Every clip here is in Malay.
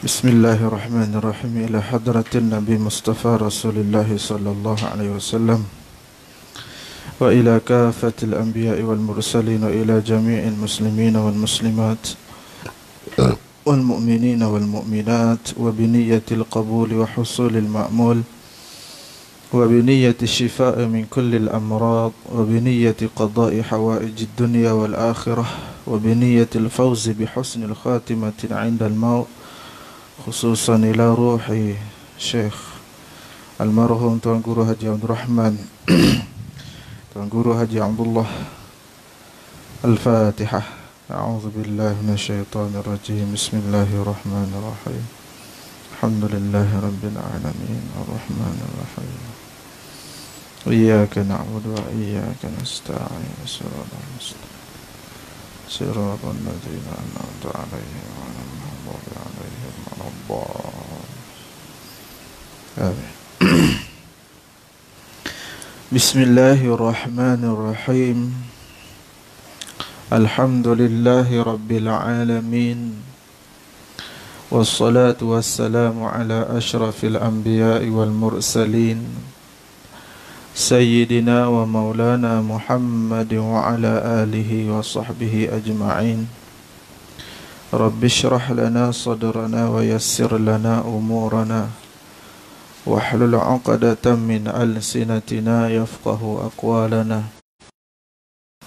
Bismillahirrahmanirrahim. Ila hadratin Nabi Mustafa Rasulullah sallallahu alaihi wasallam wa ila kafatil anbiya'i wal mursalin wa ila jami'il muslimin wal muslimat wal mu'minin wal mu'minat wa biniyyatil qabul wa husulil ma'mul wa biniyyati shifa'i min kulli al-amrad wa biniyyati qada'i hawaijid dunya wal akhirah wa biniyyatil fawzi bi husnil khatimati 'inda al-maut, khususan ila ruhi Syekh almarhum Tuan Guru Haji Abdul Rahman Tuan Guru Haji Abdullah. Al-Fatihah. A'udzu billahi minasyaitonir rajim. Bismillahirrahmanirrahim. Alhamdulillahi rabbil alamin arrahmanir rahim. Iyyaka na'budu wa iyyaka nasta'in. Siratal ladzina an'amta 'alaihim ghairil maghdubi 'alaihim waladdallin. Amin. Bismillahirrahmanirrahim. Alhamdulillahi rabbil alamin. Wassalatu wassalamu ala ashrafil anbiya'i wal mursalin, Sayyidina wa maulana Muhammad wa ala alihi wa sahbihi ajma'in. Rabbi shrah lana sadrana wa yassir lana umurana wahlul 'uqdatam min alsinatina yafqahu aqwalana.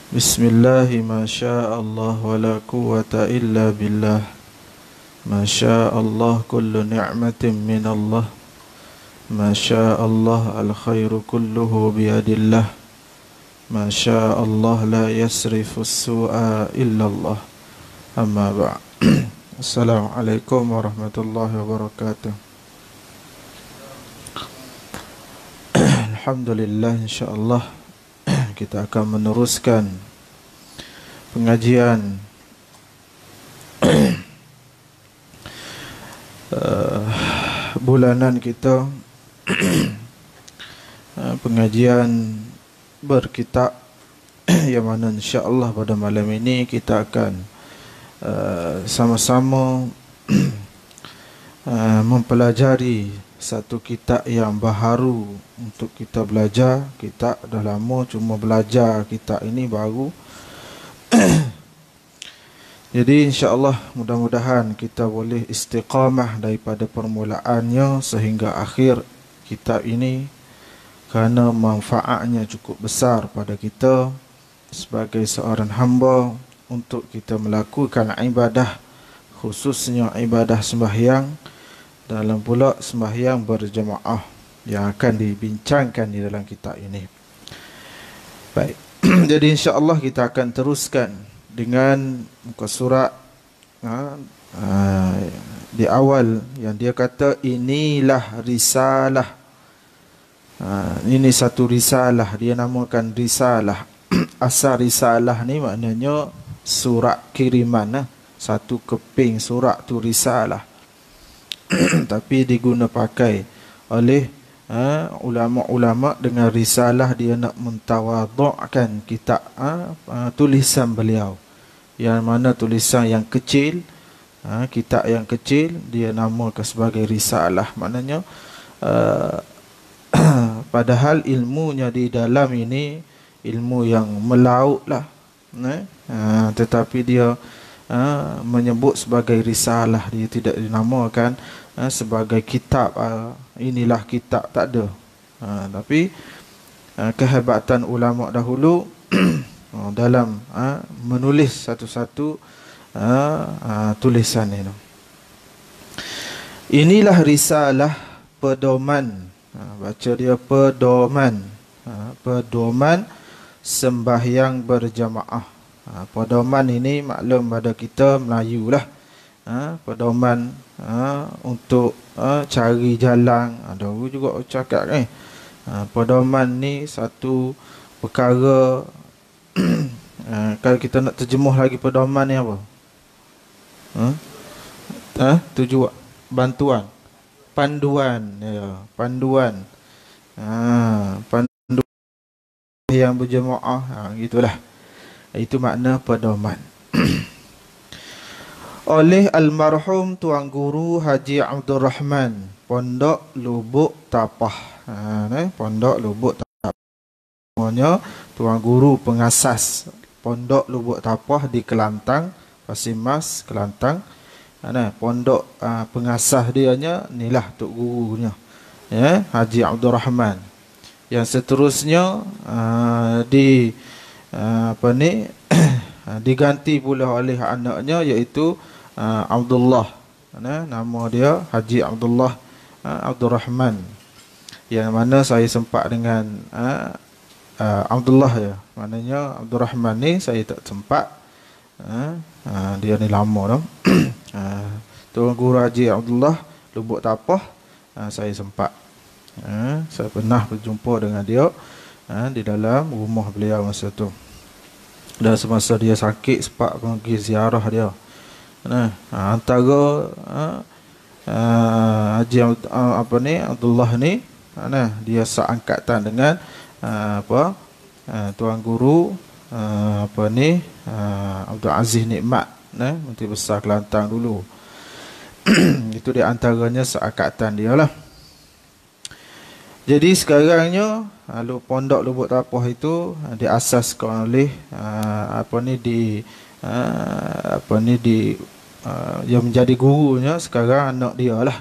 Bismillahi ma syaa Allah wa la quwwata illa billah. Ma syaa Allah kullu ni'matin min Allah. Ma syaa Allah al-khairu kulluhu biyadillah. Ma syaa Allah la yasrifu as-su'a illa Allah. Amma ba'd. Assalamualaikum warahmatullahi wabarakatuh. Alhamdulillah, insyaAllah kita akan meneruskan pengajian bulanan kita, pengajian berkitab, yang mana insyaAllah pada malam ini kita akan sama-sama mempelajari satu kitab yang baharu untuk kita belajar. Kita dah lama cuma belajar kitab ini baru. Jadi insya-Allah mudah-mudahan kita boleh istiqamah daripada permulaannya sehingga akhir kitab ini, kerana manfaatnya cukup besar pada kita sebagai seorang hamba untuk kita melakukan ibadah, khususnya ibadah sembahyang, dalam pula sembahyang berjemaah yang akan dibincangkan di dalam kitab ini. Baik. Jadi insya-Allah kita akan teruskan dengan muka surat di awal yang dia kata inilah risalah. Ini satu risalah, dia namakan risalah. Asal risalah ni maknanya surat kiriman, satu keping surat tu risalah. Tapi diguna pakai oleh ulama-ulama dengan risalah, dia nak mentawadhu'kan kitab tulisan beliau, yang mana tulisan yang kecil, kitab yang kecil dia namakan sebagai risalah. Maknanya padahal ilmunya di dalam ini ilmu yang melaut lah, tetapi dia menyebut sebagai risalah, dia tidak dinamakan sebagai kitab. Inilah kitab, tak ada. Tapi kehebatan ulama dahulu dalam menulis satu-satu tulisan ini. Inilah risalah pedoman, baca dia pedoman, pedoman sembahyang berjamaah. Pedoman ini maklum pada kita Melayu lah. Pedoman untuk cari jalan. Ada juga cakap Pedoman ni satu perkara kalau kita nak terjemuh lagi pedoman ni apa? Tujuan, bantuan, panduan, ya, panduan. Panduan yang berjemaah, gitulah. Itu makna pedoman. Oleh almarhum Tuan Guru Haji Abdul Rahman, Pondok Lubuk Tapah. Pondok Lubuk Tapah. Namanya Tuan Guru pengasas Pondok Lubuk Tapah di Kelantang, Pasir Mas, Kelantang. Pondok pengasas dia nya inilah tok gurunya, ya, Haji Abdul Rahman. Yang seterusnya diganti pula oleh anaknya, iaitu Abdullah. Nama dia Haji Abdullah Abdul Rahman, yang mana saya sempat dengan Abdullah, ya. Maknanya Abdul Rahman ni saya tak sempat. Dia ni lama dah. Tuan Guru Haji Abdullah Lubuk Tapah, saya sempat. Saya pernah berjumpa dengan dia di dalam rumah beliau masa tu. Dan semasa dia sakit, sempat pergi ziarah dia. Antara Haji Abdullah ni, dia seangkatan dengan Tuan Guru Abdul Aziz Nikmat, Menteri Besar Kelantan dulu. Itu di antaranya seangkatan dia lah. Jadi sekarangnya Pondok Lubuk Tapah itu diasaskan oleh yang menjadi gurunya sekarang anak dia lah.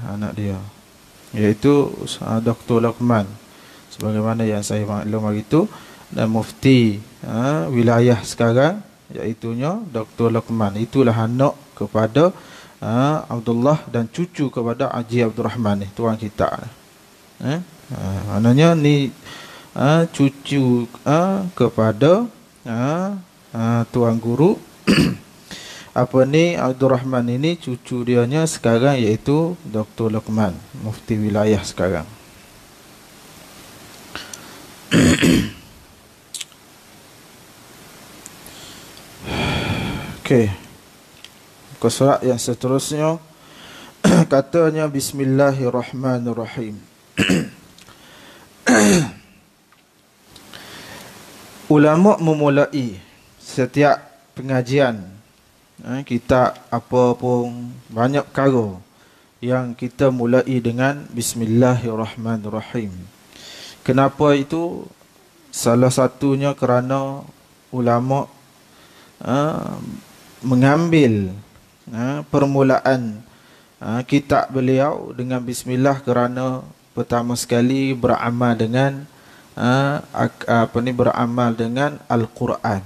Anak dia, iaitu Dr. Luqman, sebagaimana yang saya maklum hari itu. Dan mufti wilayah sekarang, iaitunya Dr. Luqman. Itulah anak kepada Abdullah dan cucu kepada Haji Abdul Rahman ni, tuan kita. Maknanya ni cucu kepada Tuan Guru Abdul Rahman ini, cucu dianya sekarang iaitu Dr. Luqman, mufti wilayah sekarang. Okey. Muka surat yang seterusnya katanya Bismillahirrahmanirrahim. Ulama memulai setiap pengajian kita apa pun, banyak perkara yang kita mulai dengan Bismillahirrahmanirrahim. Kenapa itu? Salah satunya kerana ulama mengambil permulaan kitab beliau dengan bismillah kerana pertama sekali beramal dengan beramal dengan Al-Quran.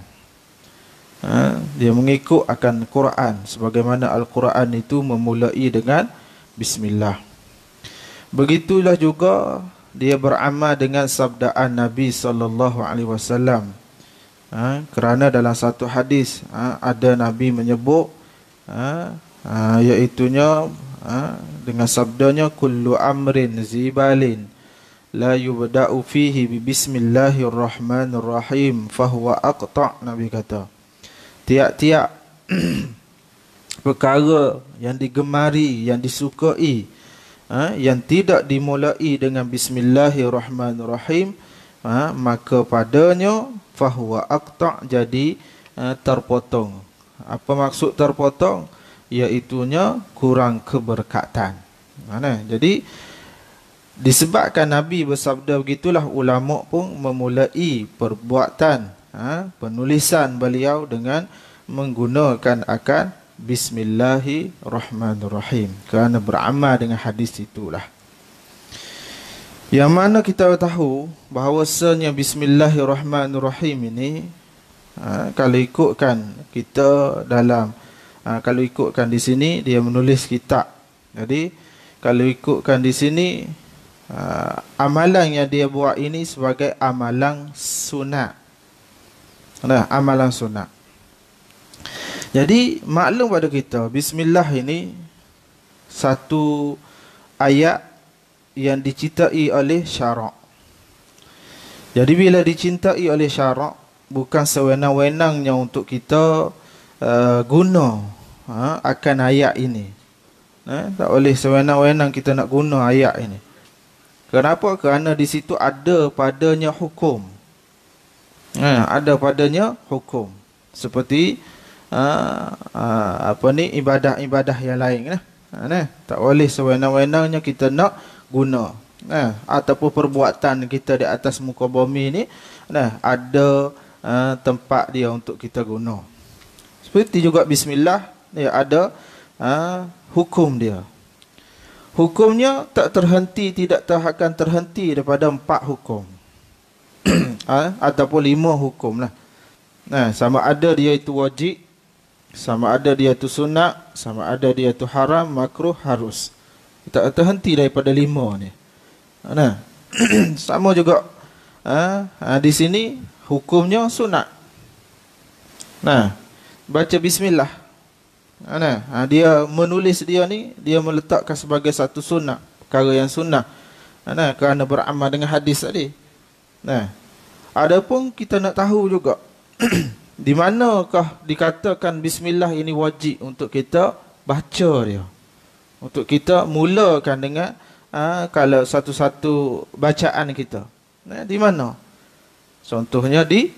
Dia mengikut akan Quran, sebagaimana Al-Quran itu memulai dengan bismillah. Begitulah juga dia beramal dengan sabdaan Nabi sallallahu alaihi wasallam. Kerana dalam satu hadis ada Nabi menyebut iaitunya dengan sabdanya kullu amrin zibalin la yubda'u fihi bi bismillahirrahmanirrahim fahuwa aqta'. Nabi kata tiap-tiap perkara yang digemari, yang disukai, yang tidak dimulai dengan bismillahirrahmanirrahim, maka padanya fahuwa aqta', jadi terpotong. Apa maksud terpotong? Iaitunya kurang keberkatan. Jadi disebabkan Nabi bersabda begitulah, ulama pun memulai perbuatan penulisan beliau dengan menggunakan akan Bismillahirrahmanirrahim, kerana beramal dengan hadis itulah. Yang mana kita tahu bahawasanya Bismillahirrahmanirrahim ini, kalau ikutkan kita dalam kalau ikutkan di sini dia menulis kitab. Jadi kalau ikutkan di sini amalan yang dia buat ini sebagai amalan sunat. Amalan sunat. Jadi maklum pada kita, bismillah ini satu ayat yang dicintai oleh syarak. Jadi bila dicintai oleh syarak, bukan sewenang-wenangnya untuk kita guna akan ayat ini. Tak boleh sewenang-wenang kita nak guna ayat ini. Kenapa? Kerana di situ ada padanya hukum. Ada padanya hukum. Seperti ibadah-ibadah yang lain. Tak boleh sewenang-wenangnya kita nak guna. Ataupun perbuatan kita di atas muka bumi ni, ada tempat dia untuk kita guna. Seperti juga bismillah, dia ada hukum dia. Hukumnya tak terhenti, tidak akan terhenti daripada 4 hukum. Ataupun 5 hukum lah. Sama ada dia itu wajib, sama ada dia itu sunat, sama ada dia itu haram, makruh, harus. Tak terhenti daripada 5 ni. Sama juga di sini hukumnya sunat. Baca bismillah. Dia menulis dia ni, dia meletakkan sebagai satu sunnah, perkara yang sunnah. Kerana beramal dengan hadis tadi. Adapun kita nak tahu juga di manakah dikatakan bismillah ini wajib untuk kita baca dia, untuk kita mulakan dengan kalau satu-satu bacaan kita. Di mana? Contohnya di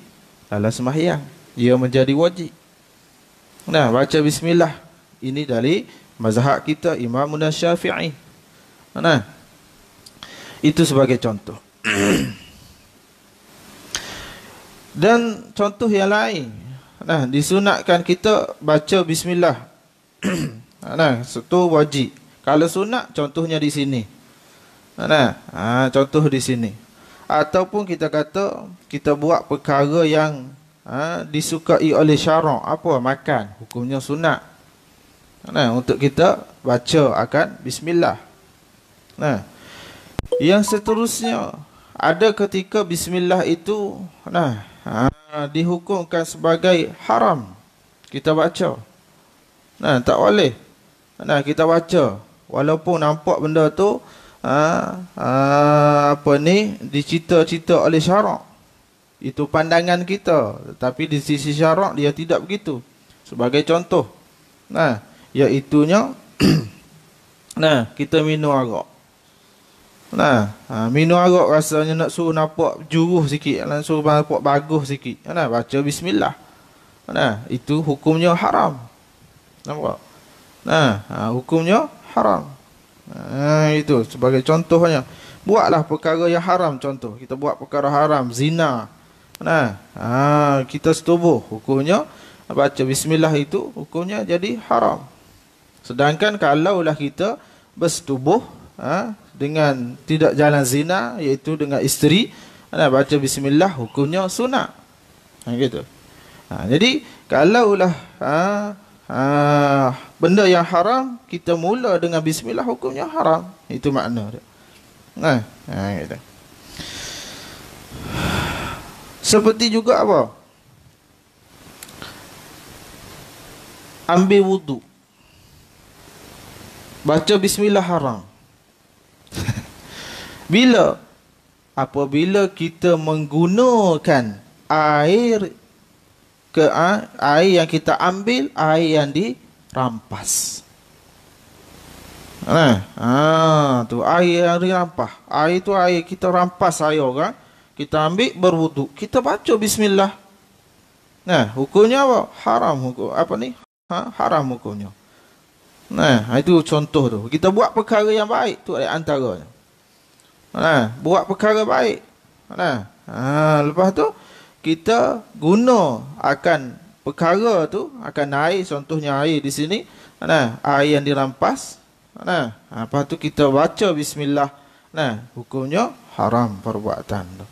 dalam sembahyang, dia menjadi wajib. Baca bismillah ini dari mazhab kita Imam Syafi'i. Itu sebagai contoh. Dan contoh yang lain, disunatkan kita baca bismillah. Itu wajib. Kalau sunat, contohnya di sini. Contoh di sini. Ataupun kita kata kita buat perkara yang disukai oleh syarak. Apa? Makan. Hukumnya sunat. Untuk kita baca akan bismillah. Yang seterusnya, ada ketika bismillah itu dihukumkan sebagai haram kita baca. Tak boleh kita baca walaupun nampak benda tu dicita-cita oleh syarak. Itu pandangan kita, tetapi di sisi syarak dia tidak begitu. Sebagai contoh, iaitunya kita minum arak. Minum arak rasanya nak suruh nampak juruh sikit, nak suruh nampak bagus sikit. Baca bismillah. Itu hukumnya haram. Nampak? Hukumnya haram. Itu sebagai contohnya. Buatlah perkara yang haram, contoh. Kita buat perkara haram, zina. Kita setubuh, hukumnya baca bismillah itu hukumnya jadi haram. Sedangkan kalaulah kita bersetubuh dengan tidak jalan zina, iaitu dengan isteri, baca bismillah hukumnya sunat. Gitu. Jadi kalaulah benda yang haram kita mula dengan bismillah, hukumnya haram. Itu makna dia. Gitu. Seperti juga apa? Ambil wudu. Baca bismillah haram. Bila? Apabila kita menggunakan air air yang kita ambil, air yang dirampas. Tu air yang dirampas. Air tu air kita rampas air orang. Kita ambil berwudu, kita baca bismillah. Hukumnya apa? Haram hukum. Apa ni? Haram hukumnya. Itu contoh tu. Kita buat perkara yang baik tu antaranya. Buat perkara baik. Lepas tu kita guna akan perkara tu, akan air, contohnya air di sini, air yang dirampas. Lepas tu kita baca bismillah. Hukumnya haram perbuatan tu.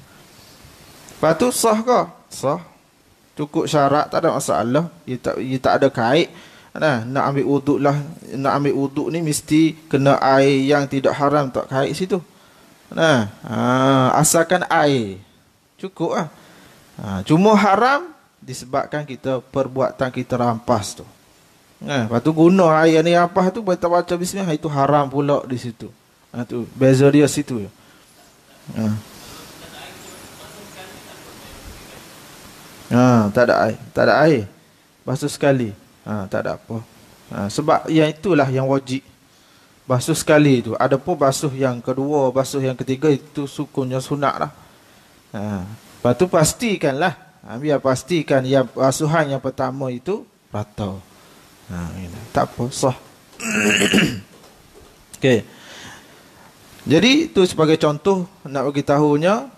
Lepas tu sah ke? Sah. Cukup syarat, tak ada masalah. Ia tak ada kait. Nak ambil wuduk lah. Nak ambil wuduk ni mesti kena air yang tidak haram, tak kait situ. Asalkan air cukup lah. Cuma haram disebabkan kita perbuatan kita rampas tu. Lepas tu guna air yang rampas tu, kita baca bismillah, itu haram pula di situ. Tu beza dia situ. Ha. Tak ada air. Tak ada air. Basuh sekali. Tak ada apa. Sebab yang itulah yang wajib. Basuh sekali tu. Adapun basuh yang kedua, basuh yang ketiga itu sukunnya sunat lah. Lepas tu pastikanlah. Biar pastikan yang basuhan yang pertama itu rata. Tak apa, sah. Okey. Jadi itu sebagai contoh nak bagi tahunya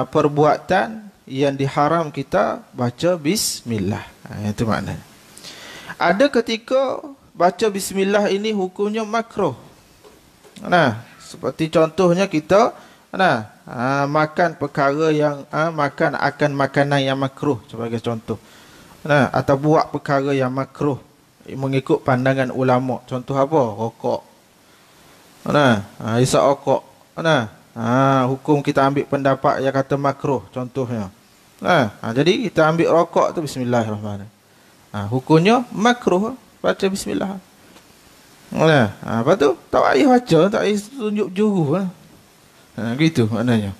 perbuatan yang diharam kita baca bismillah. Itu maknanya. Ada ketika baca bismillah ini hukumnya makruh. Seperti contohnya kita makan perkara yang makan akan makanan yang makruh sebagai contoh. Atau buat perkara yang makruh mengikut pandangan ulama. Contoh apa? Rokok. Isap rokok. Hukum kita ambil pendapat yang kata makruh contohnya. Jadi kita ambil rokok tu bismillahirrahmanirrahim. Hukumnya makruh baca bismillah. Lepas tu tak payah baca, tak payah tunjuk juru. Gitu maknanya.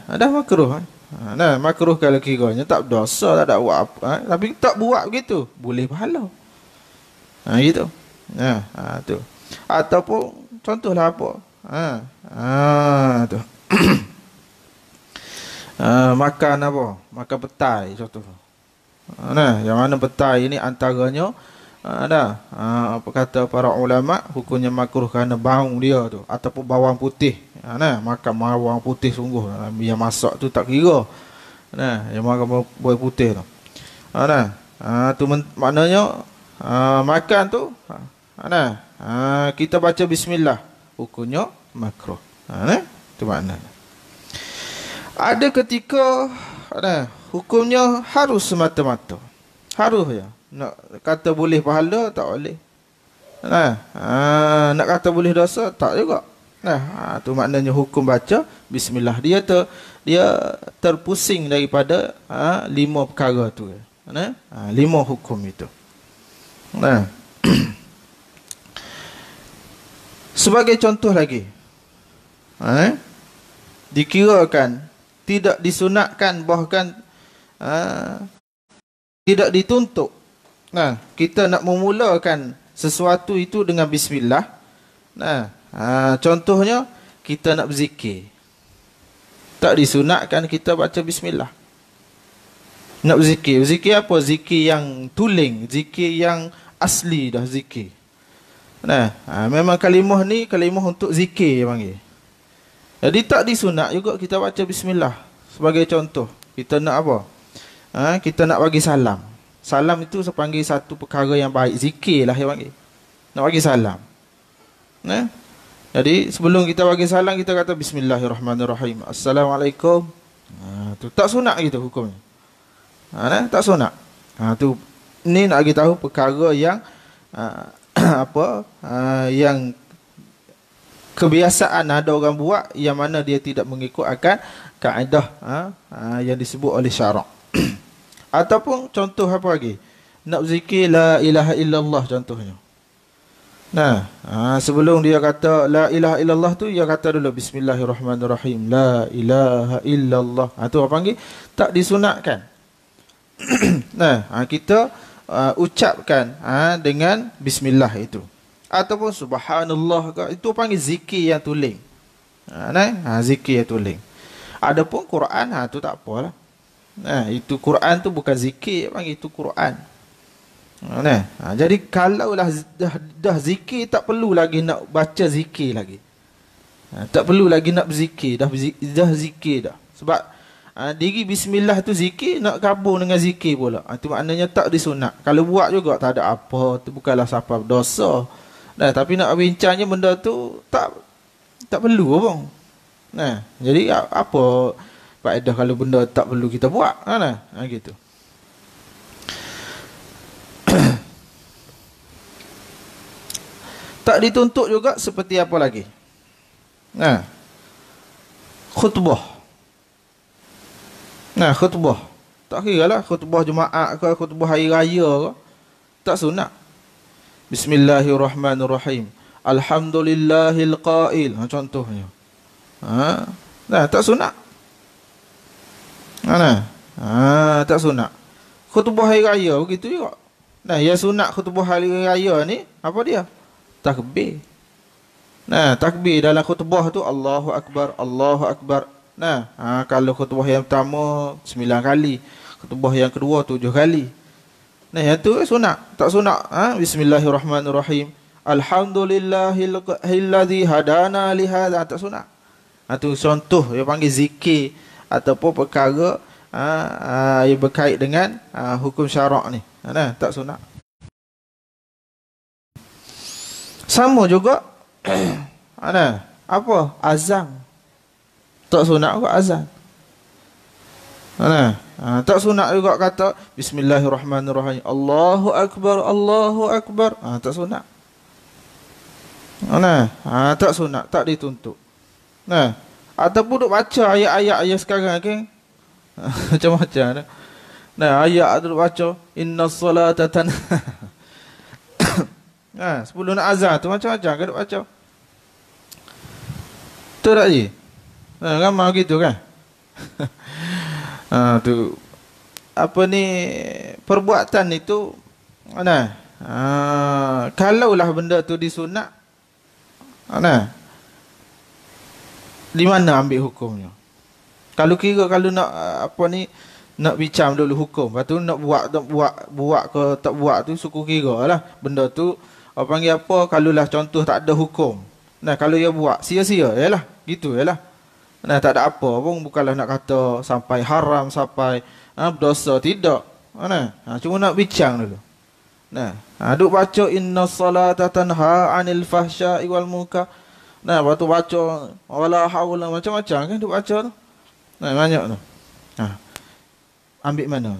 Dah makruh. Makruh kalau kiranya tak berdosa, tak ada buat apa. Tapi tak buat begitu, boleh pahala. Gitu. Tu. Ataupun contohlah apa? Tu. Makan apa? Makan petai contoh. Yang mana petai ini antaranya apa kata para ulama, hukumnya makruh kerana bau dia tu ataupun bawang putih. Makan bawang putih sungguh. Yang masak tu tak kira. Yang makan bawang putih tu. Tu maknanya makan tu kita baca bismillah, hukumnya makruh. Itu maknanya. Ada ketika hukumnya harus semata-mata. Harus ya. Nak kata boleh pahala tak boleh. Nak kata boleh dosa tak juga. Tu maknanya hukum baca bismillah. Dia terpusing daripada 5 perkara tu. 5 hukum itu. Sebagai contoh lagi, dikirakan tidak disunatkan, bahkan tidak dituntut. Kita nak memulakan sesuatu itu dengan bismillah. Contohnya kita nak berzikir, tak disunatkan kita baca bismillah. Nak berzikir, berzikir apa? Zikir yang tuling, zikir yang asli dah zikir. Memang kalimah ni kalimah untuk zikir panggil. Jadi tak disunat juga kita baca bismillah. Sebagai contoh, kita nak apa? Kita nak bagi salam. Salam itu sepanggil satu perkara yang baik. Zikir lah yang panggil. Nak bagi salam. Jadi sebelum kita bagi salam, kita kata bismillahirrahmanirrahim. Assalamualaikum. Tu tak sunat gitu hukumnya. Tak sunat. Tu ni nak bagi tahu perkara yang yang kebiasaan ada orang buat yang mana dia tidak mengikut akan kaedah yang disebut oleh syarak. Ataupun contoh apa lagi? Nak zikir la ilaha illallah contohnya. Sebelum dia kata la ilaha illallah tu, dia kata dulu bismillahirrahmanirrahim. La ilaha illallah. Tu apa panggil? Tak disunatkan. Kita ucapkan dengan bismillah itu. Ataupun subhanallah, itu panggil zikir yang tuling. Zikir yang tuling. Adapun Quran, tu tak apalah. Itu Quran tu bukan zikir, panggil itu Quran. Jadi kalaulah dah zikir, tak perlu lagi nak baca zikir lagi. Tak perlu lagi nak berzikir, dah zikir dah. Sebab diri bismillah tu zikir, nak gabung dengan zikir pula. Itu maknanya tak disunat. Kalau buat juga tak ada apa, tu bukanlah siapa dosa. Tapi nak bincangnya benda tu tak perlu bang. Jadi apa faedah kalau benda tak perlu kita buat? Gitu. Tak dituntut juga seperti apa lagi? Khutbah. Khutbah. Tak kira lah khutbah Jumaat ke, khutbah hari raya ke. Tak sunat. Bismillahirrahmanirrahim. Alhamdulillahil qail. Contohnya. Nah, tak sunat. Tak sunat. Khutbah hari raya begitu juga. Nah, yang sunat khutbah hari raya ni apa dia? Takbir. Nah, takbir dalam khutbah tu Allahu Akbar, Allahu Akbar. Nah, kalau khutbah yang pertama 9 kali, khutbah yang kedua 7 kali. Nah, yang tu sunat. Tak sunat. Bismillahirrahmanirrahim. Alhamdulillahilladzi hadana li hadza. Tak sunat. Tu contoh yang panggil zikir ataupun perkara yang berkait dengan hukum syarak ni. Nah, tak sunat. Sama juga apa? Azan. Tak sunat juga azan. Tak sunat juga kata Bismillahirrahmanirrahim. Allahu Akbar, Allahu Akbar. Tak sunat. Tak sunat, tak dituntut. Ataupun duk baca ayat-ayat sekarang kan. Macam-macam. Ayat duk baca innas salata sebelum nak azan tu macam-macam kan duk baca. Betul tak je? Ramai gitu kan? Tu apa ni perbuatan itu kalaulah benda tu disunat di mana ambil hukumnya? Kalau nak apa ni nak bincang dulu hukum, lepas tu nak buat ke tak buat tu suku kira lah benda tu panggil apa, kalaulah contoh tak ada hukum. Kalau dia buat sia-sia yalah, gitu yalah. Tak ada apa pun, bukanlah nak kata sampai haram, sampai berdosa, tidak. Cuma nak bincang dulu. Duk baca innas salata tanha 'anil fahsya'i wal munkar. Lepas tu baca wala haula, macam-macam kan duk baca tu. Banyak tu. Ambil mana?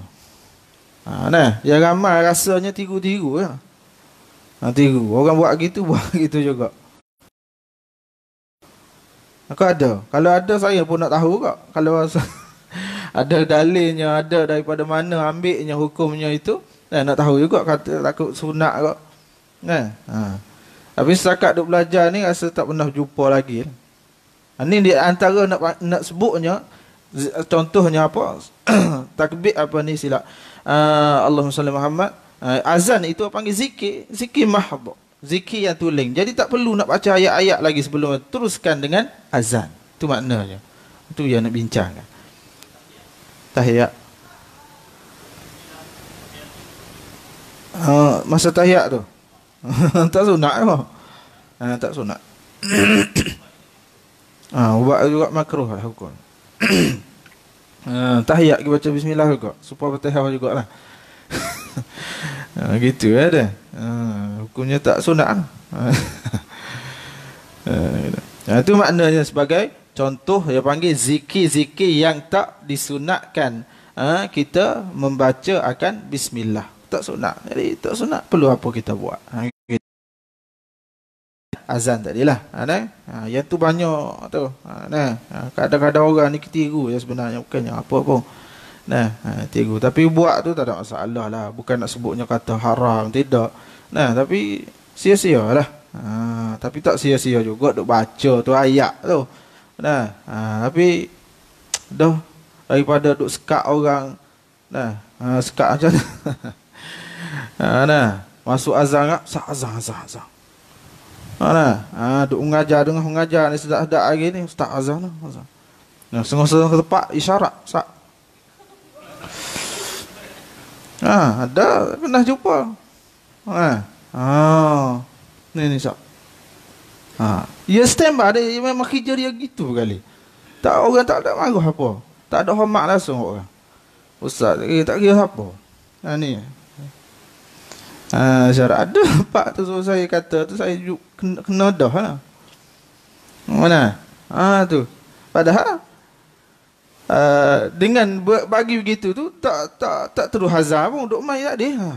Ya ramai rasanya tiru-tiru ya. Tiru. Orang buat gitu juga. Aku ada. Kalau ada saya pun nak tahu kak. Kalau ada dalilnya, ada daripada mana ambilnya hukumnya itu, nak tahu juga, kata takut sunat kak. Tapi setakat duk belajar ni rasa tak pernah jumpa lagi. Ni di antara nak sebutnya, contohnya apa? Takbir apa ni silap. Allahumma salli Muhammad. Azan itu panggil zikir mahdh. Zikir yang tuling. Jadi tak perlu nak baca ayat-ayat lagi sebelum teruskan dengan azan. Itu maknanya. Itu yang nak bincangkan. Tahiyat. Masa tahiyat tu. Tak sunat ke? Tak sunat. Buat juga makruh lah hukum. Tahiyat kita baca bismillah juga. Supaya bertahiyat jugalah. Gitu ada. Hukumnya tak sunat. Itu maknanya sebagai contoh yang panggil zikir-zikir yang tak disunatkan. Kita membaca akan bismillah. Tak sunat. Jadi tak sunat, perlu apa kita buat? Azan tadilah. Yang tu banyak tu. Kadang-kadang orang ni ketiru ya sebenarnya, bukannya apa pun. Tiru. Tapi buat tu tak ada masalah lah. Bukan nak sebutnya kata haram, tidak. Tapi sia-sia lah. Tapi tak sia-sia juga duk baca tu ayat tu. Tapi dah daripada duk sekat orang. Sekat macam tu. Masuk azan tak? Azan. Duk mengajar ni sedap-sedap lagi ni. Ustaz azan lah. Setengah-setengah tempat isyarat. Ada pernah jumpa. Ni sap. Ya standby dia memang kerja dia gitu kali. Tak, orang tak ada marah apa. Tak ada hormat langsung orang. Ustaz tak kira apa. Ni. Syarat ada pak tu, so saya kata tu saya kena dah lah. Mana? Tu. Padahal dengan bagi begitu tu tak terus hazar pun duk main tak dia.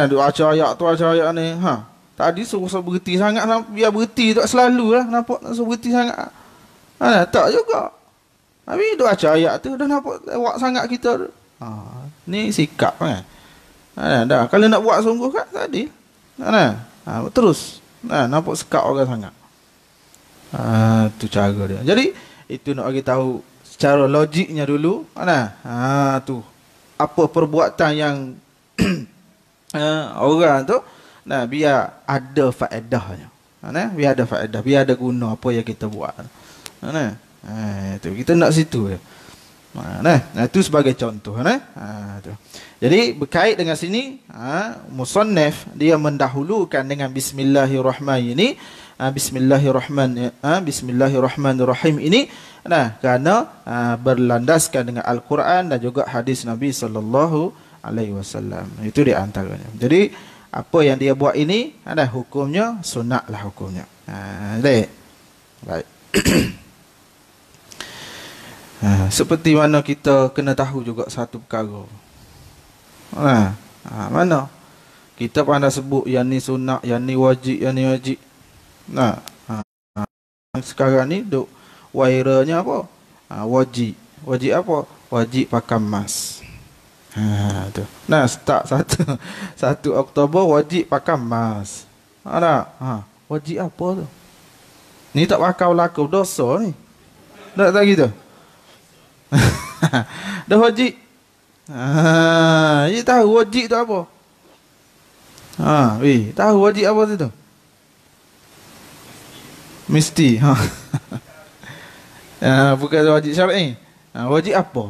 Duk baca ayat ni. Tadi suruh berhenti sangat, biar berhenti tak selalu lah, nampak nak suruh berhenti sangat. Tak juga. Tapi duk baca ayat tu dah nampak lewat sangat kita. Ni sikap kan. Dah kalau nak buat sungguh kan tadi. Terus Nampak sekat orang sangat. Tu cara dia. Jadi itu nak bagi tahu secara logiknya dulu. Tu apa perbuatan yang orang tu biar ada faedahnya. Biar ada faedah, biar ada guna apa yang kita buat. Tu kita nak situ je. Itu sebagai contoh. Tu. Jadi berkait dengan sini, musannif dia mendahulukan dengan bismillahirrahmanirrahim ini, bismillahirrahmanirrahim ini, kerana berlandaskan dengan Al-Quran dan juga hadis Nabi sallallahu alaihi wasallam. Itu di antaranya. Jadi apa yang dia buat ini hukumnya sunatlah hukumnya. Baik. Seperti mana kita kena tahu juga satu perkara. Mana kita pandai sebut yang ni sunat, yang ni wajib, yang ni wajib. Sekarang ni duk wairanya apa? Wajib. Wajib apa? Wajib pakai mask. Tu. Start 1 Oktober wajib pakai mask. Wajib apa tu? Ni tak pakai laku dosa ni. Tak gitu. Dah wajib. Dia tahu wajib tu apa? Tahu wajib apa tu? Mesti. Bukan wajib syar'i. Wajib apa?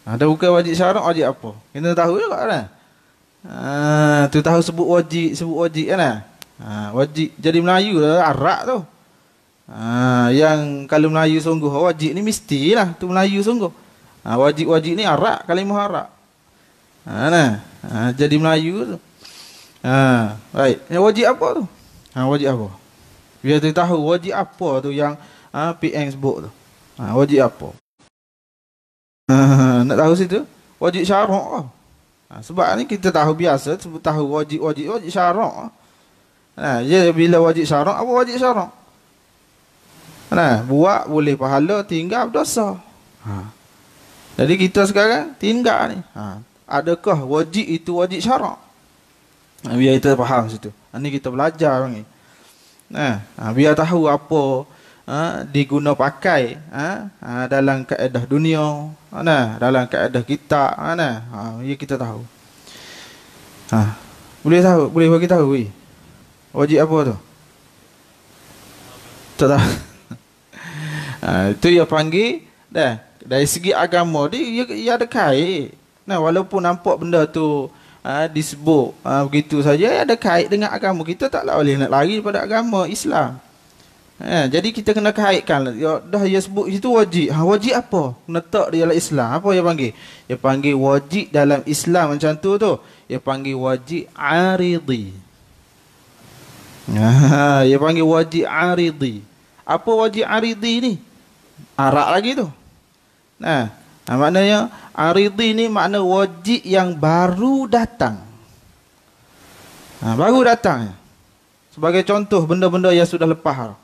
Ada bukan wajib syarak, wajib apa? Kita tahu juga kan? Tu tahu sebut wajib kan? Wajib jadi Melayu lah, arak tu. Yang kalau Melayu sungguh wajib ni mestilah tu Melayu sungguh. Wajib ni arak, kalimah arak. Jadi Melayu tu. Baik. Yang wajib apa tu? Wajib apa? Biar tu tahu wajib apa tu yang PM sebut tu. Wajib apa? Nak tahu situ? Wajib syarak lah. Sebab ni kita tahu biasa sebut tahu wajib syarak. Jadi bila wajib syarak, apa wajib syarak? Buat boleh pahala, tinggal berdosa. Jadi kita sekarang tinggal ni. Adakah wajib itu wajib syarak? Biar kita faham situ. Ni kita belajar ni. Biar tahu apa diguna pakai dalam kaedah dunia, dalam kaedah kita, ya kita tahu. Boleh tahu, boleh bagi tahu wajib apa tu? Tak tahu. Itu dia panggil dari segi agama dia ada kait. Walaupun nampak benda tu disebut begitu saja, ada kait dengan agama. Kita taklah boleh nak lari daripada agama Islam. Jadi kita kena kaitkan. Dah dia sebut itu wajib. Wajib apa? Letak dia dalam Islam. Apa dia panggil? Dia panggil wajib dalam Islam macam tu. Dia panggil wajib aridi. Dia panggil wajib aridi. Apa wajib aridi ni? Arak lagi tu. Maknanya aridi ni makna wajib yang baru datang. Baru datang. Sebagai contoh benda-benda yang sudah lepas.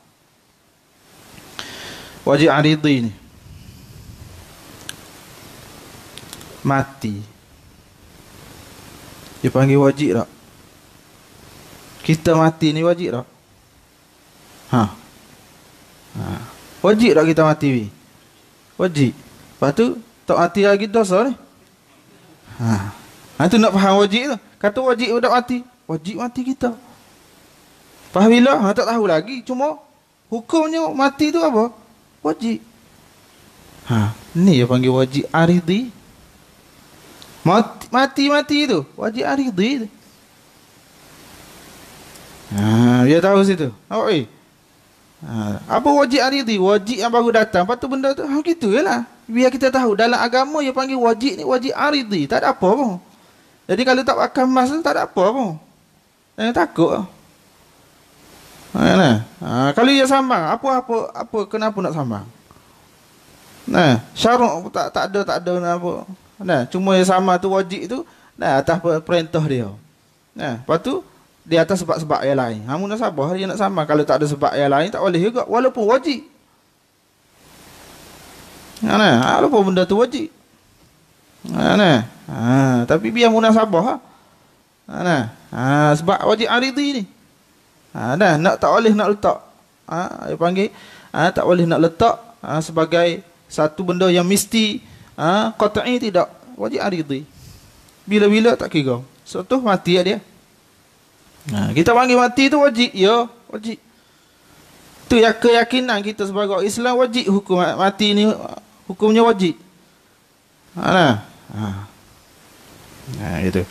Wajib aridi ni mati. Dia panggil wajib tak? Kita mati ni wajib tak? Wajib tak kita mati? Wajib. Lepas tu tak mati lagi dosa ni. Itu nak faham wajib tu. Kata wajib tak mati, wajib mati kita. Faham bila? Tak tahu lagi. Cuma hukumnya mati tu apa? Wajib. Ni dia panggil wajib aridi. Mati tu wajib aridi. Dia tahu situ. Apa wajib aridi? Wajib yang baru datang. Lepas tu benda tu gitu je lah. Biar kita tahu dalam agama dia panggil wajib ni wajib aridi. Tak ada apa pun. Jadi kalau tak pakai mask tak ada apa pun. Jangan takut. Kalau dia sambang, apa kenapa nak sambang? Syarak tak ada apa. Cuma yang sama tu wajib tu atas perintah dia. Lepas tu di atas sebab-sebab yang lain. Munasabah dia nak sambang. Kalau tak ada sebab yang lain tak boleh juga walaupun wajib. Walaupun benda tu wajib. Tapi biar munasabah. Sebab wajib aridi ni. Dah nak tak boleh nak letak. Dia panggil tak boleh nak letak sebagai satu benda yang mesti qat'i, tidak. Wajib aridhi. Bila-bila tak kira. Contoh mati dia. Kita panggil mati tu wajib, ya, wajib. Tu yang keyakinan kita sebagai orang Islam, wajib hukum mati ni, hukumnya wajib. Gitu.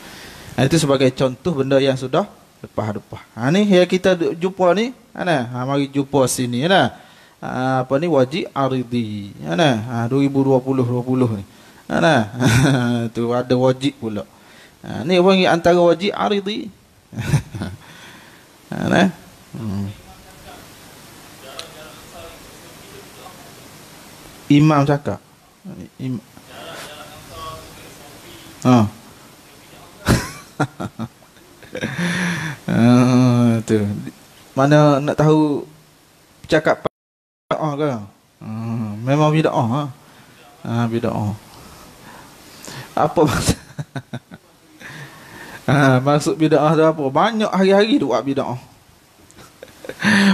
Itu sebagai contoh benda yang sudah lepas. Ni yang kita jumpa ni, mari jumpa sini, apa ni, wajib aridhi, 2020 ni, tu ada wajib pula. Ni panggil antara wajib aridhi. Imam cakap. Tu. Mana nak tahu cakap bid'ah ke? Memang bid'ah. Bid'ah. Apa maksud? Maksud bid'ah tu apa? Banyak hari-hari tu buat bid'ah.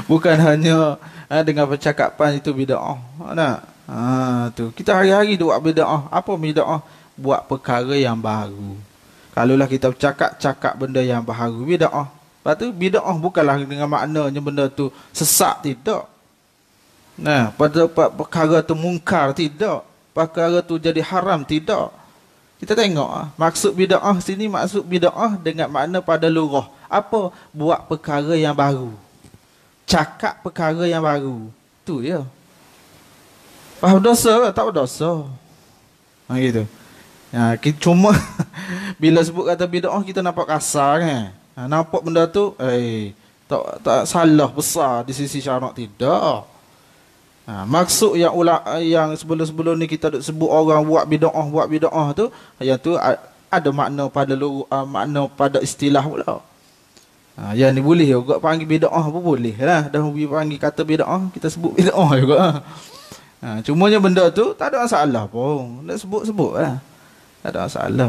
Bukan hanya dengan percakapan itu bid'ah. Tu. Kita hari-hari tu buat bid'ah. Apa bid'ah? Buat perkara yang baru. Kalaulah kita cakap benda yang baru, bid'ah. Lepas tu bid'ah bukanlah dengan maknanya benda tu sesat, tidak. Pada perkara tu mungkar, tidak. Perkara tu jadi haram, tidak. Kita tengok maksud bid'ah sini, maksud bid'ah dengan makna pada lughah. Apa? Buat perkara yang baru. Cakap perkara yang baru. Tu ya. Faham dosa? Tak berdosa. Gitu. Cuma bila sebut kata bid'ah, kita nampak kasar kan. Nampak benda tu tak salah besar di sisi syarak, tidak. Maksud yang sebelum-sebelum ni kita sebut orang buat bid'ah tu, yang tu ada makna pada makna pada istilah pula. Yang ni boleh juga panggil bid'ah pun boleh lah. Dah panggil kata bid'ah, kita sebut bid'ah juga. Cumanya benda tu tak ada masalah pun. Nak sebut-sebut lah. Tak ada masalah.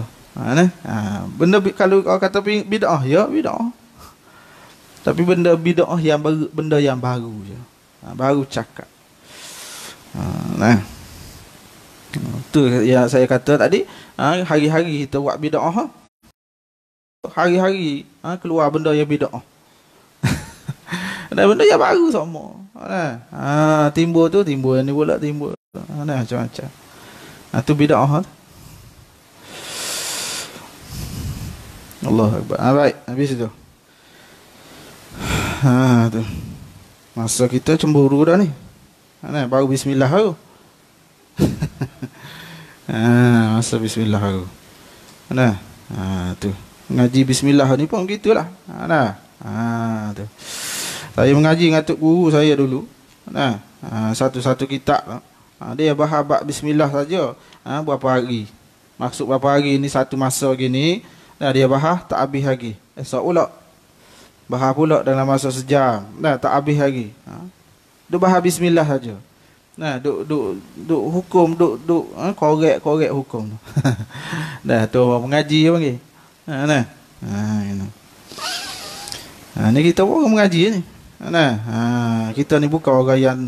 Benda kalau orang kata bid'ah, ya bid'ah. Tapi benda bid'ah yang baru, benda yang baru je. Baru cakap. Tu yang saya kata tadi, hari-hari kita buat bid'ah. Hari-hari keluar benda yang bid'ah. Dan benda yang baru semua. Timbul yang ni pula timbul. Macam-macam. Tu bid'ah. Allah Akbar. Baik, habis itu. Tu. Masa kita cemburu dah ni. Baru bismillah tu. Masa bismillah tu. Tu. Ngaji bismillah ni pun gitulah. Tu. Saya mengaji dengan tok guru saya dulu. Satu-satu kitab. Dia bahas bab bismillah saja. Berapa hari. Maksud berapa hari ni, satu masa gini. Dia bahas tak habis lagi. Esok pula bahas pula dalam masa sejam. Tak habis lagi. Duk bahas bismillah saja. Duk hukum, duk korek hukum tu. Tu orang mengaji panggil. Ni kita orang mengaji ni. Kita ni bukan orang yang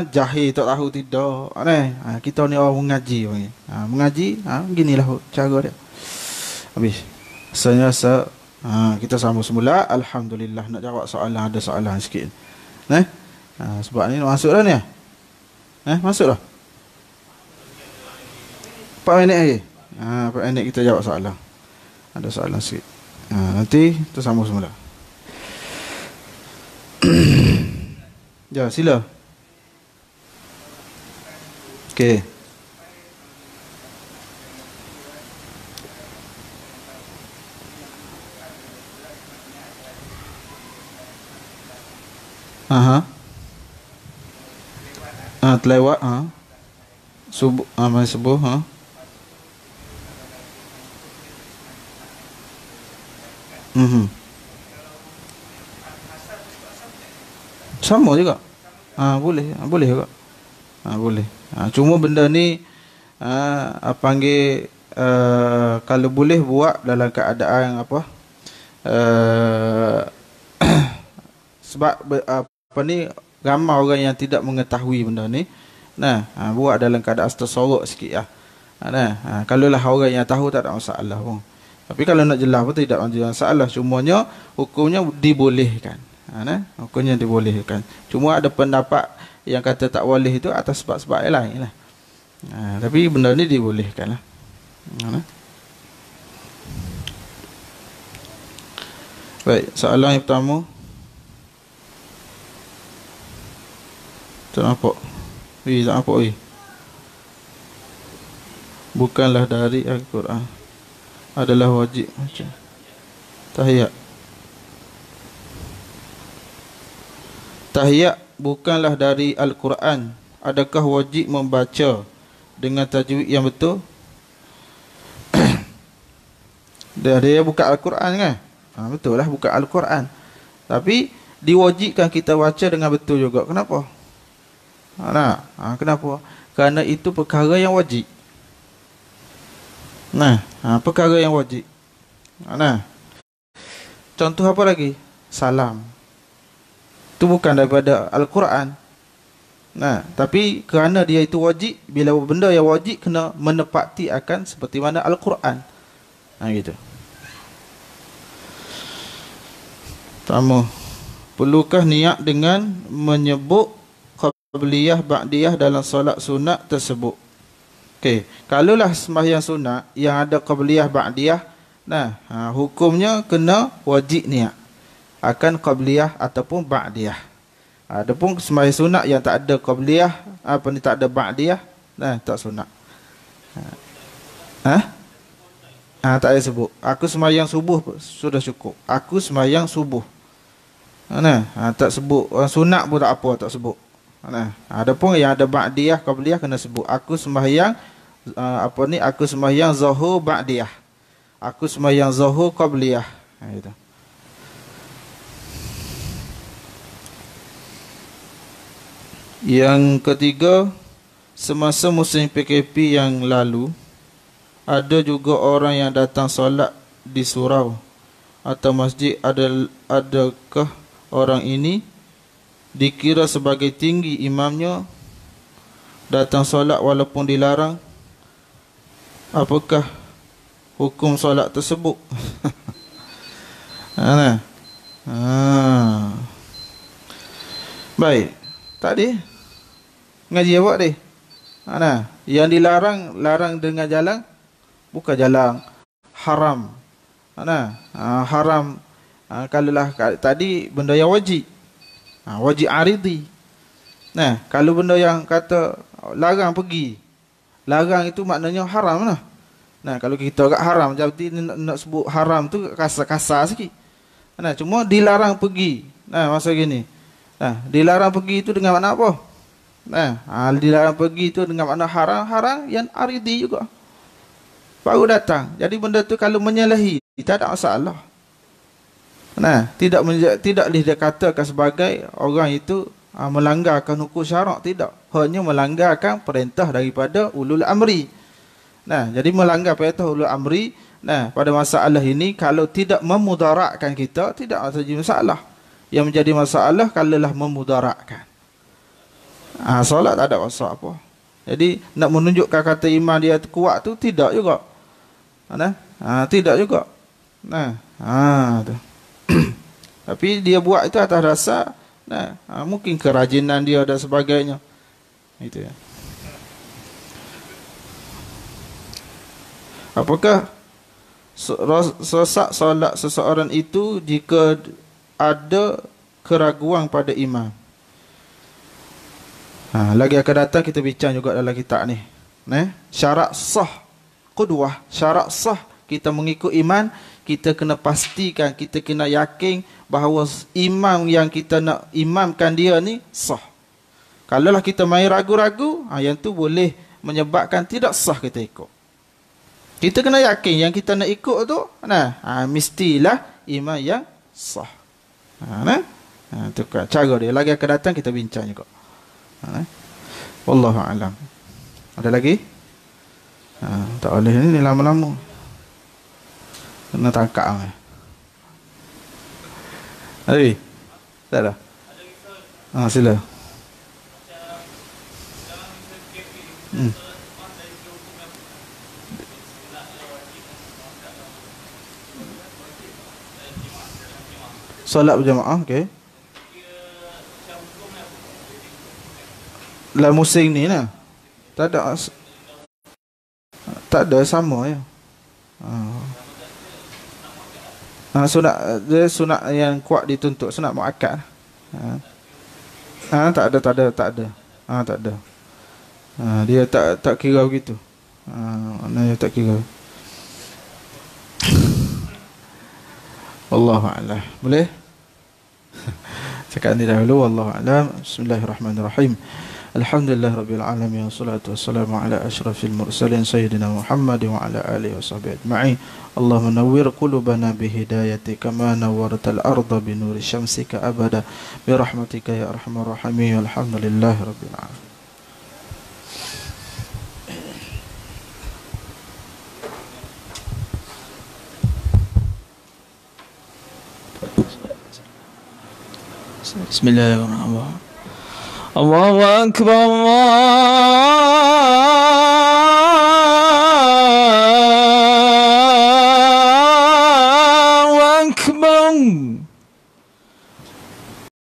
jahil tak tahu, tidak. Kita ni orang mengaji panggil. Mengaji beginilah cara dia. Habis. Saya kita sambung semula. Alhamdulillah, nak jawab soalan, ada soalan sikit. Sebab ni nak masuk dah ni. Masuk dah. 4 minit lagi. 4 minit kita jawab soalan. Ada soalan sikit. Nanti kita sambung semula. Ya, sila. Okey. Terlewat subuh, masa subuh sama juga. Boleh juga. Boleh. Cuma benda ni panggil kalau boleh buat dalam keadaan apa, sebab apa ni, ramai orang yang tidak mengetahui benda ni. Buat dalam keadaan tersorok sikit lah. Kalau lah orang yang tahu tak ada masalah pun. Tapi kalau nak jelas pun tidak ada masalah. Cumanya hukumnya dibolehkan. Hukumnya dibolehkan. Cuma ada pendapat yang kata tak boleh itu atas sebab-sebab yang lain lah. Tapi benda ni dibolehkan lah. Baik, soalan yang pertama. Tak nampak. Tak nampak. Bukanlah dari Al-Quran, adalah wajib macam tahiyat. Tahiyat bukanlah dari Al-Quran. Adakah wajib membaca dengan tajwid yang betul? Dia bukan Al-Quran kan? Betul lah, bukan Al-Quran. Tapi diwajibkan kita baca dengan betul juga. Kenapa? Kenapa? Kerana itu perkara yang wajib. Perkara yang wajib. Contoh apa lagi? Salam. Itu bukan daripada Al-Quran. Tapi kerana dia itu wajib, bila benda yang wajib kena menepati akan seperti mana Al-Quran. Gitu. Pertama, perlukah niat dengan menyebut qabliyah ba'diyah dalam solat sunat tersebut? Okey, kalaulah sembahyang sunat yang ada qabliyah ba'diyah, hukumnya kena wajib niat akan qabliyah ataupun ba'diyah. Adapun sembahyang sunat yang tak ada qabliyah, tak ada ba'diyah, tak sunat. Tak payah sebut. Aku sembahyang subuh sudah cukup. Aku sembahyang subuh. Tak sebut. Orang sunat pun tak apa, tak sebut. Adapun yang ada ba'diyah, qabliyah kena sebut. Aku sembahyang aku sembahyang zuhur ba'diyah. Aku sembahyang zuhur qabliyah. Gitu. Yang ketiga, semasa musim PKP yang lalu, ada juga orang yang datang solat di surau atau masjid. Adakah orang ini dikira sebagai tinggi imamnya datang solat walaupun dilarang? Apakah hukum solat tersebut? Baik. Tadi ngaji awak ni. Yang larang dengan jalan bukan jalan haram. Haram. Kalaulah tadi benda yang wajib. Wajib aridi. Kalau benda yang kata larang pergi, larang itu maknanya haram lah. Kalau kita agak haram, jadi nak sebut haram tu kasar-kasar sikit. Cuma dilarang pergi. Masa gini. Dilarang pergi itu dengan makna apa? Dilarang pergi itu dengan makna haram yang aridi juga. Baru datang. Jadi benda tu kalau menyalahi, tak ada masalah. Tidak boleh dikatakan sebagai orang itu melanggarkan hukum syarak, tidak. Hanya melanggarkan perintah daripada ulul amri. Jadi melanggar perintah ulul amri, pada masalah ini kalau tidak memudaratkan kita, tidak ada masalah. Yang menjadi masalah kalaulah memudaratkan. Solat tak ada masalah apa. Jadi nak menunjukkan kata iman dia kuat tu tidak juga. Tidak juga. Tu. Tapi dia buat itu atas dasar mungkin kerajinan dia dan sebagainya. Itu ya. Apakah sesak solat seseorang itu jika ada keraguan pada imam? Lagi akan datang kita bincang juga dalam kitab ni. Syarat sah qudwah, syarat sah kita mengikut iman, kita kena pastikan, kita kena yakin bahawa imam yang kita nak imamkan dia ni sah. Kalaulah kita main ragu-ragu, yang tu boleh menyebabkan tidak sah kita ikut. Kita kena yakin yang kita nak ikut tu, mestilah imam yang sah. Itu cara dia. Lagi akan datang kita bincang juga. Wallahu a'lam. Ada lagi? Tak boleh ni lama-lama. Kena tangkap. Tak ada? Sila. Solat berjamaah, okey. Lah musim ni lah. Tak ada, tak ada, sama ya. Sunat dia, sunat yang kuat dituntut, sunat muakkad. Tak ada, tak ada, tak ada. Tak ada. Dia tak kira begitu. Maknanya tak kira. Wallahu a'lam. Boleh? Cakap ni dahulu. Wallahu a'lam. Bismillahirrahmanirrahim. Alhamdulillah rabbil alamin, wassalatu wassalamu ala asyrafil mursalin sayyidina Muhammad wa ala alihi washabbihi ajma'in. Allahumma nawwir qulubana bihidayati kama nawwartal arda binuri syamsika abada bi rahmatika ya arhamar rahimin. Alhamdulillah rabbil alamin. Bismillahirrahmanirrahim. Allahu akbar.